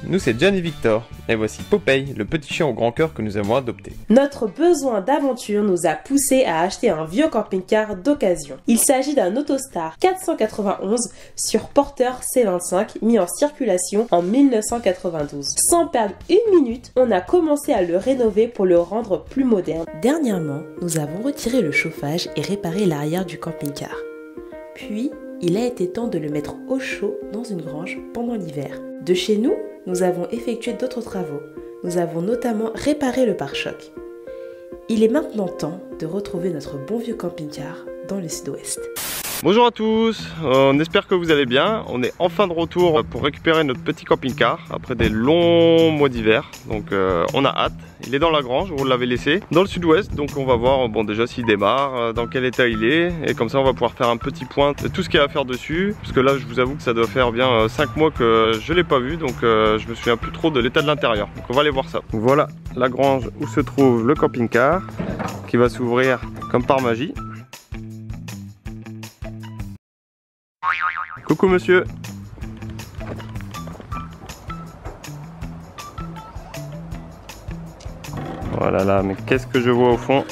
nous c'est John et Victor, et voici Popeye, le petit chien au grand cœur que nous avons adopté. Notre besoin d'aventure nous a poussé à acheter un vieux camping-car d'occasion. Il s'agit d'un Autostar 491 sur porteur C25 mis en circulation en 1992. Sans perdre une minute, on a commencé à le rénover pour le rendre plus moderne. Dernièrement, nous avons retiré le chauffage et réparé l'arrière du camping-car. Puis, il a été temps de le mettre au chaud dans une grange pendant l'hiver. De chez nous, nous avons effectué d'autres travaux. Nous avons notamment réparé le pare-choc. Il est maintenant temps de retrouver notre bon vieux camping-car dans le sud-ouest. Bonjour à tous, on espère que vous allez bien. On est enfin de retour pour récupérer notre petit camping-car après des longs mois d'hiver. Donc on a hâte. Il est dans la grange, on l'avait laissé dans le sud-ouest. Donc on va voir bon, déjà s'il démarre, dans quel état il est. Et comme ça on va pouvoir faire un petit point de tout ce qu'il y a à faire dessus. Parce que là je vous avoue que ça doit faire bien 5 mois que je l'ai pas vu. Donc je me souviens plus trop de l'état de l'intérieur. Donc on va aller voir ça. Voilà la grange où se trouve le camping-car qui va s'ouvrir comme par magie. Coucou monsieur. Voilà là, mais qu'est-ce que je vois au fond?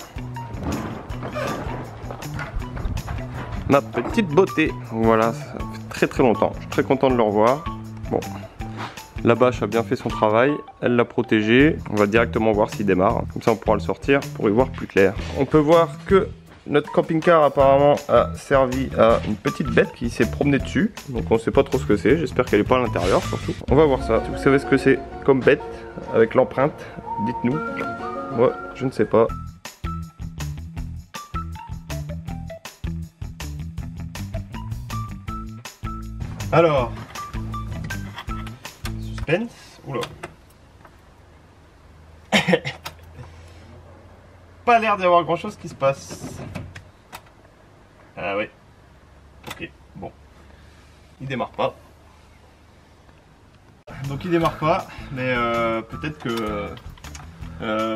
Ma petite beauté. Voilà, ça fait très longtemps. Je suis très content de le revoir. Bon, la bâche a bien fait son travail. Elle l'a protégé. On va directement voir s'il démarre. Comme ça on pourra le sortir pour y voir plus clair. On peut voir que notre camping-car apparemment a servi à une petite bête qui s'est promenée dessus. Donc on sait pas trop ce que c'est, j'espère qu'elle est pas à l'intérieur surtout. On va voir ça. Si vous savez ce que c'est comme bête avec l'empreinte, dites-nous. Moi je ne sais pas. Alors, suspense. Oula. Pas l'air d'y avoir grand chose qui se passe. Ah oui. Ok, bon. Il démarre pas. Donc il démarre pas, mais peut-être que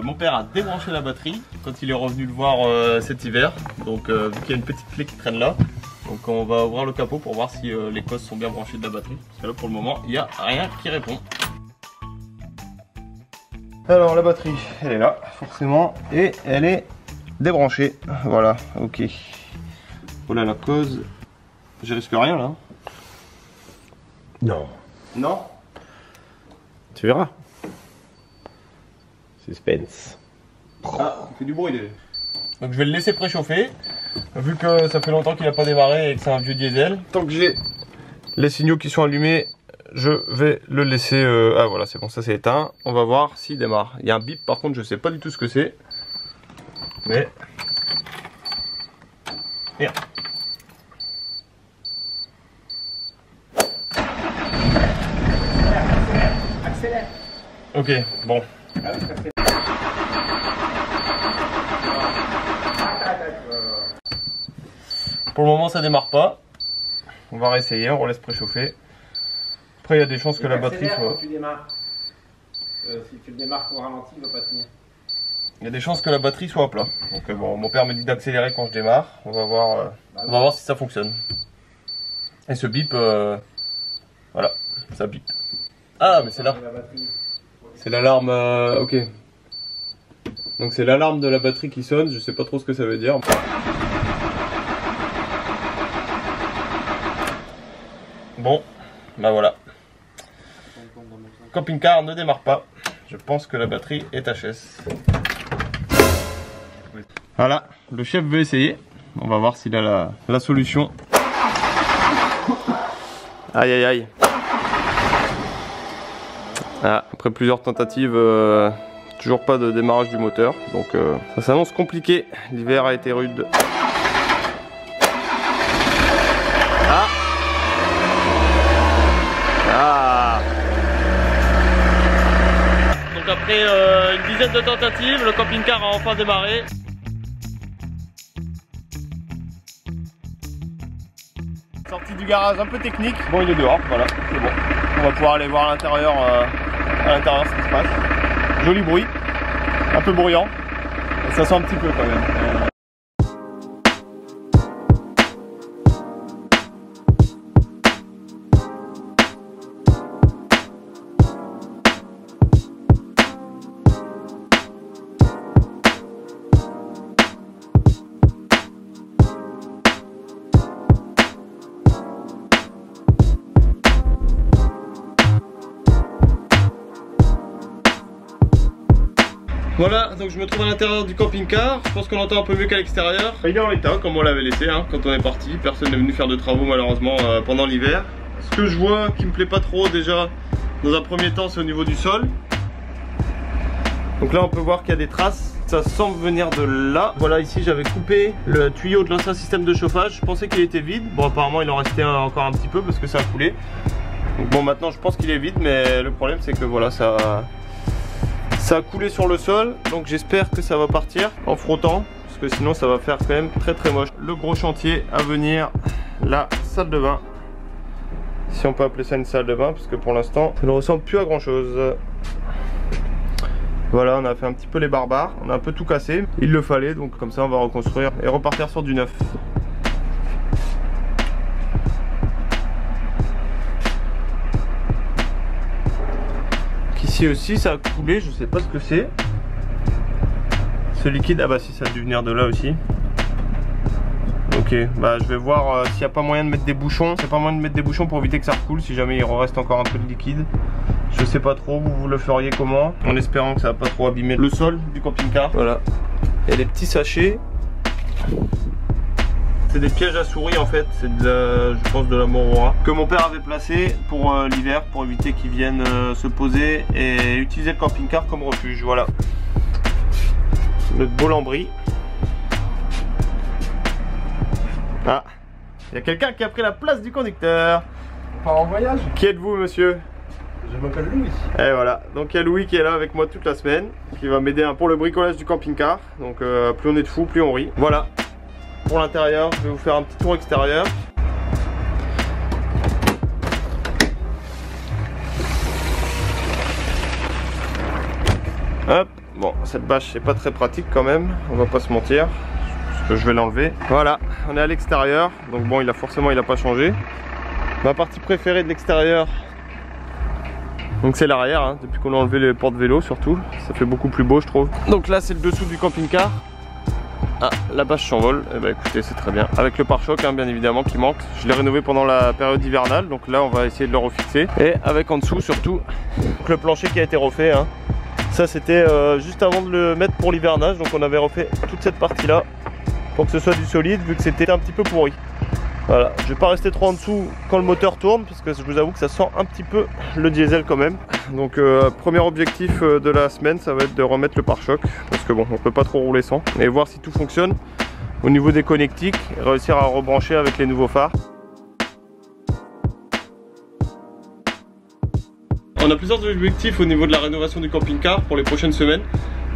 mon père a débranché la batterie quand il est revenu le voir cet hiver. Donc vu qu'il y a une petite clé qui traîne là. Donc on va ouvrir le capot pour voir si les cosses sont bien branchées de la batterie. Parce que là pour le moment il n'y a rien qui répond. Alors la batterie, elle est là, forcément, et elle est débranchée. Voilà, ok. Voilà la cause. Je risque rien là. Non. Non? Tu verras. Suspense. Ah, il fait du bruit déjà. Donc je vais le laisser préchauffer. Vu que ça fait longtemps qu'il n'a pas démarré et que c'est un vieux diesel. Tant que j'ai les signaux qui sont allumés, je vais le laisser... Ah voilà, c'est bon, ça c'est éteint. On va voir s'il démarre. Il y a un bip par contre, je sais pas du tout ce que c'est. Mais... Merde. Accélère. Ok, bon. Pour le moment ça démarre pas. On va réessayer, on relaisse préchauffer. Après il y a des chances que la batterie soit... Quand tu démarres. Si tu le démarres au ralenti, il va pas tenir. Il y a des chances que la batterie soit à plat. Donc bon, mon père me dit d'accélérer quand je démarre. On va voir, on va voir si ça fonctionne. Et ce bip, voilà, ça bip. Ah mais c'est là. C'est l'alarme, ok. Donc c'est l'alarme de la batterie qui sonne, je sais pas trop ce que ça veut dire. Bon, bah voilà. Camping-car ne démarre pas. Je pense que la batterie est HS. Voilà, le chef veut essayer. On va voir s'il a la solution. Aïe aïe aïe. Ah, après plusieurs tentatives, toujours pas de démarrage du moteur. Donc ça s'annonce compliqué. L'hiver a été rude. Ah. Ah. Donc après une dizaine de tentatives, le camping-car a enfin démarré. Sortie du garage un peu technique. Bon, il est dehors, voilà, c'est bon. On va pouvoir aller voir à l'intérieur ce qui se passe. Joli bruit, un peu bruyant. Et ça sent un petit peu quand même. Voilà, donc je me trouve à l'intérieur du camping-car. Je pense qu'on entend un peu mieux qu'à l'extérieur. Il est en état comme on l'avait laissé hein, quand on est parti. Personne n'est venu faire de travaux malheureusement pendant l'hiver. Ce que je vois qui me plaît pas trop déjà dans un premier temps, c'est au niveau du sol. Donc là on peut voir qu'il y a des traces. Ça semble venir de là. Voilà, ici j'avais coupé le tuyau de l'ancien système de chauffage. Je pensais qu'il était vide. Bon, apparemment il en restait encore un petit peu parce que ça a coulé. Donc bon, maintenant je pense qu'il est vide, mais le problème c'est que voilà, ça a coulé sur le sol. Donc j'espère que ça va partir en frottant, parce que sinon ça va faire quand même très très moche. Le gros chantier à venir, la salle de bain. Si on peut appeler ça une salle de bain, parce que pour l'instant ça ne ressemble plus à grand chose. Voilà, on a fait un petit peu les barbares, on a un peu tout cassé. Il le fallait, donc comme ça on va reconstruire et repartir sur du neuf. Ici aussi ça a coulé, je sais pas ce que c'est. Ce liquide, ah bah si, ça a dû venir de là aussi. Ok, bah je vais voir s'il n'y a pas moyen de mettre des bouchons. S'il n'y a pas moyen de mettre des bouchons pour éviter que ça recoule, si jamais il reste encore un peu de liquide. Je sais pas trop, vous le feriez comment, en espérant que ça va pas trop abîmer le sol du camping-car. Voilà, il y a des petits sachets. C'est des pièges à souris en fait, c'est je pense de la Morora que mon père avait placé pour l'hiver, pour éviter qu'ils viennent se poser et utiliser le camping-car comme refuge. Voilà, notre beau lambris. Ah, il y a quelqu'un qui a pris la place du conducteur. On part en voyage. Qui êtes-vous, monsieur? Je m'appelle Louis. Et voilà, donc il y a Louis qui est là avec moi toute la semaine, qui va m'aider pour le bricolage du camping-car. Donc plus on est de fous, plus on rit. Voilà, pour l'intérieur, je vais vous faire un petit tour extérieur. Hop, bon, cette bâche c'est pas très pratique quand même, on va pas se mentir. Je vais l'enlever. Voilà, on est à l'extérieur, donc bon, il a pas changé. Ma partie préférée de l'extérieur, donc c'est l'arrière, hein, depuis qu'on a enlevé les portes-vélo surtout, ça fait beaucoup plus beau je trouve. Donc là c'est le dessous du camping-car. Ah, la bâche s'envole, eh ben, écoutez, c'est très bien. Avec le pare-choc hein, bien évidemment qui manque. Je l'ai rénové pendant la période hivernale, donc là on va essayer de le refixer. Et avec en dessous surtout, donc le plancher qui a été refait. Hein. Ça c'était juste avant de le mettre pour l'hivernage, donc on avait refait toute cette partie là pour que ce soit du solide vu que c'était un petit peu pourri. Voilà, je vais pas rester trop en dessous quand le moteur tourne parce que je vous avoue que ça sent un petit peu le diesel quand même. Donc premier objectif de la semaine, ça va être de remettre le pare-choc parce que bon, on peut pas trop rouler sans, et voir si tout fonctionne au niveau des connectiques et réussir à rebrancher avec les nouveaux phares. On a plusieurs objectifs au niveau de la rénovation du camping-car pour les prochaines semaines.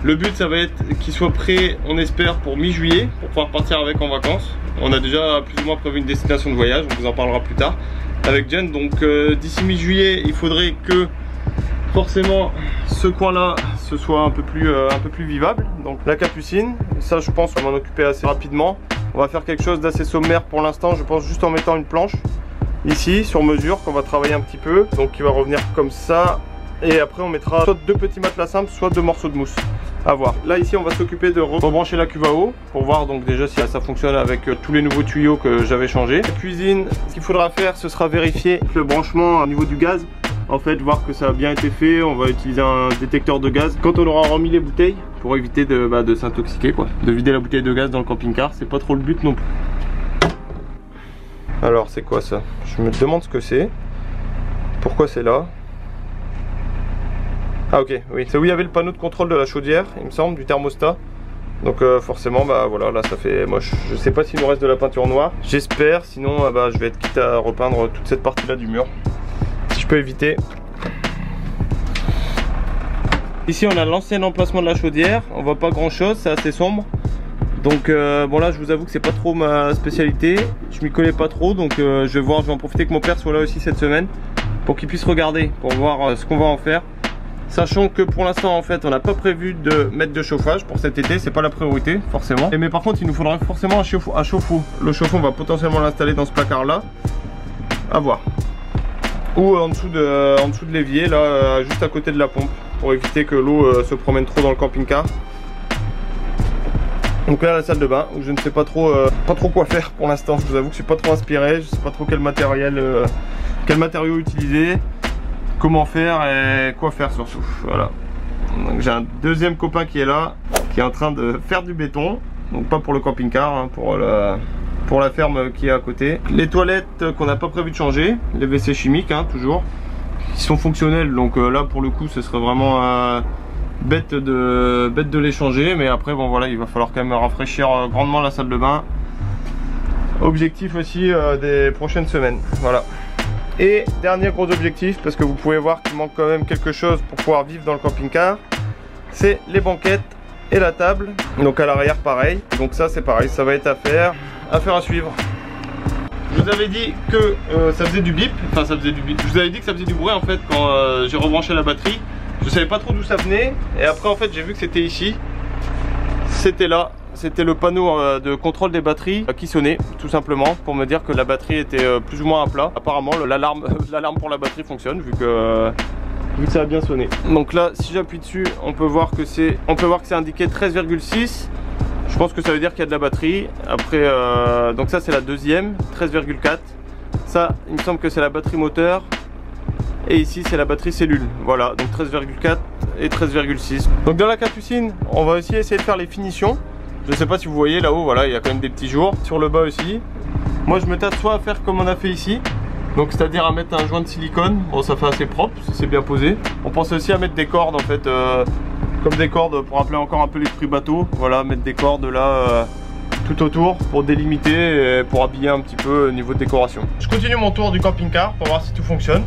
Le but ça va être qu'il soit prêt, on espère, pour mi-juillet pour pouvoir partir avec en vacances. On a déjà plus ou moins prévu une destination de voyage, on vous en parlera plus tard avec Jen. Donc d'ici mi-juillet il faudrait que forcément ce coin là ce soit un peu plus vivable. Donc la capucine, ça je pense qu'on va m'en occuper assez rapidement. On va faire quelque chose d'assez sommaire pour l'instant, je pense juste en mettant une planche ici sur mesure qu'on va travailler un petit peu. Donc il va revenir comme ça. Et après on mettra soit 2 petits matelas simples, soit 2 morceaux de mousse. À voir. Là ici on va s'occuper de rebrancher la cuve à eau pour voir donc déjà si ça fonctionne avec tous les nouveaux tuyaux que j'avais changés. La cuisine, ce qu'il faudra faire ce sera vérifier le branchement au niveau du gaz. En fait voir que ça a bien été fait, on va utiliser un détecteur de gaz quand on aura remis les bouteilles pour éviter de s'intoxiquer quoi. De vider la bouteille de gaz dans le camping-car, c'est pas trop le but non plus. Alors c'est quoi ça? Je me demande ce que c'est. Pourquoi c'est là? Ah ok, oui, c'est où il y avait le panneau de contrôle de la chaudière, il me semble, du thermostat. Donc forcément, bah voilà, là ça fait moche. Je sais pas s'il nous reste de la peinture noire. J'espère, sinon bah, je vais être quitte à repeindre toute cette partie là du mur. Si je peux éviter. Ici on a l'ancien emplacement de la chaudière, on voit pas grand chose, c'est assez sombre. Donc bon là je vous avoue que c'est pas trop ma spécialité, je m'y connais pas trop, donc je vais en profiter que mon père soit là aussi cette semaine pour qu'il puisse regarder, pour voir ce qu'on va en faire. Sachant que pour l'instant en fait on n'a pas prévu de mettre de chauffage pour cet été, c'est pas la priorité forcément. Mais par contre il nous faudra forcément un chauffe-eau. Le chauffe-eau on va potentiellement l'installer dans ce placard là, à voir. Ou en dessous de l'évier là, juste à côté de la pompe, pour éviter que l'eau se promène trop dans le camping-car. Donc là la salle de bain où je ne sais pas trop quoi faire pour l'instant. Je vous avoue que je suis pas trop inspiré, je sais pas trop quel matériau utiliser, comment faire et quoi faire surtout. Voilà. J'ai un deuxième copain qui est là, qui est en train de faire du béton. Donc pas pour le camping-car, hein, pour la ferme qui est à côté. Les toilettes qu'on n'a pas prévu de changer, les WC chimiques, hein, toujours, qui sont fonctionnels. Donc là pour le coup ce serait vraiment bête de les changer. Mais après bon voilà, il va falloir quand même rafraîchir grandement la salle de bain. Objectif aussi des prochaines semaines. Voilà. Et dernier gros objectif, parce que vous pouvez voir qu'il manque quand même quelque chose pour pouvoir vivre dans le camping-car, c'est les banquettes et la table. Donc à l'arrière pareil. Donc ça c'est pareil, ça va être à faire à suivre. Je vous avais dit que ça faisait du bip, enfin ça faisait du bip. Je vous avais dit que ça faisait du bruit en fait quand j'ai rebranché la batterie. Je savais pas trop d'où ça venait et après en fait j'ai vu que c'était ici. C'était là. C'était le panneau de contrôle des batteries qui sonnait tout simplement pour me dire que la batterie était plus ou moins à plat. Apparemment l'alarme pour la batterie fonctionne vu que ça a bien sonné. Donc là si j'appuie dessus on peut voir que c'est indiqué 13,6. Je pense que ça veut dire qu'il y a de la batterie. Après donc ça c'est la deuxième, 13,4. Ça il me semble que c'est la batterie moteur. Et ici c'est la batterie cellule. Voilà, donc 13,4 et 13,6. Donc dans la capucine on va aussi essayer de faire les finitions. Je sais pas si vous voyez là-haut, voilà, il y a quand même des petits jours. Sur le bas aussi. Moi je me tâte soit à faire comme on a fait ici, donc c'est-à-dire à mettre un joint de silicone. Bon ça fait assez propre, c'est bien posé. On pense aussi à mettre des cordes en fait, comme des cordes pour rappeler encore un peu l'esprit bateau. Voilà, mettre des cordes là tout autour pour délimiter et pour habiller un petit peu au niveau de décoration. Je continue mon tour du camping-car pour voir si tout fonctionne.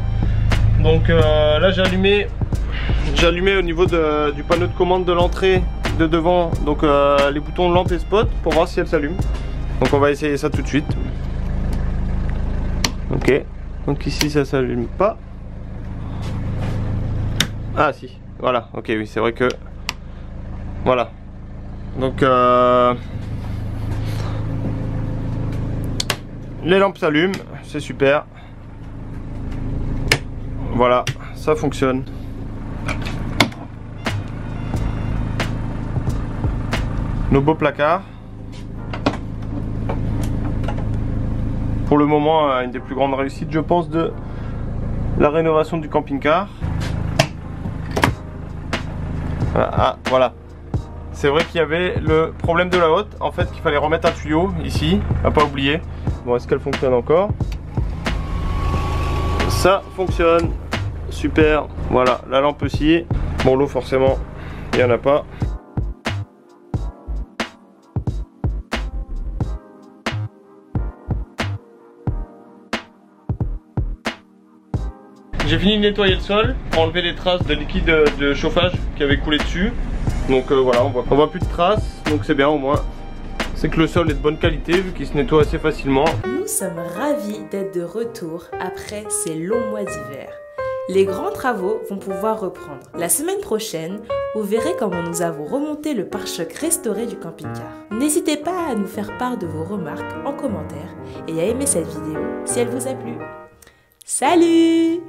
Donc là j'ai allumé au niveau du panneau de commande de l'entrée de devant, donc les boutons lampe et spot pour voir si elle s'allume. Donc on va essayer ça tout de suite. Ok, donc ici ça s'allume pas. Ah si, voilà, ok, oui c'est vrai que voilà. Donc les lampes s'allument, c'est super. Voilà, ça fonctionne. Nos beaux placards. Pour le moment, une des plus grandes réussites, je pense, de la rénovation du camping-car. Ah, voilà. C'est vrai qu'il y avait le problème de la hotte, en fait, qu'il fallait remettre un tuyau ici, à pas oublier. Bon, est-ce qu'elle fonctionne encore? Ça fonctionne, super. Voilà, la lampe aussi. Bon, l'eau, forcément, il n'y en a pas. J'ai fini de nettoyer le sol pour enlever les traces de liquide de chauffage qui avait coulé dessus. Donc voilà, on voit plus de traces, donc c'est bien au moins. C'est que le sol est de bonne qualité vu qu'il se nettoie assez facilement. Nous sommes ravis d'être de retour après ces longs mois d'hiver. Les grands travaux vont pouvoir reprendre. La semaine prochaine, vous verrez comment nous avons remonté le pare-choc restauré du camping-car. N'hésitez pas à nous faire part de vos remarques en commentaire et à aimer cette vidéo si elle vous a plu. Salut!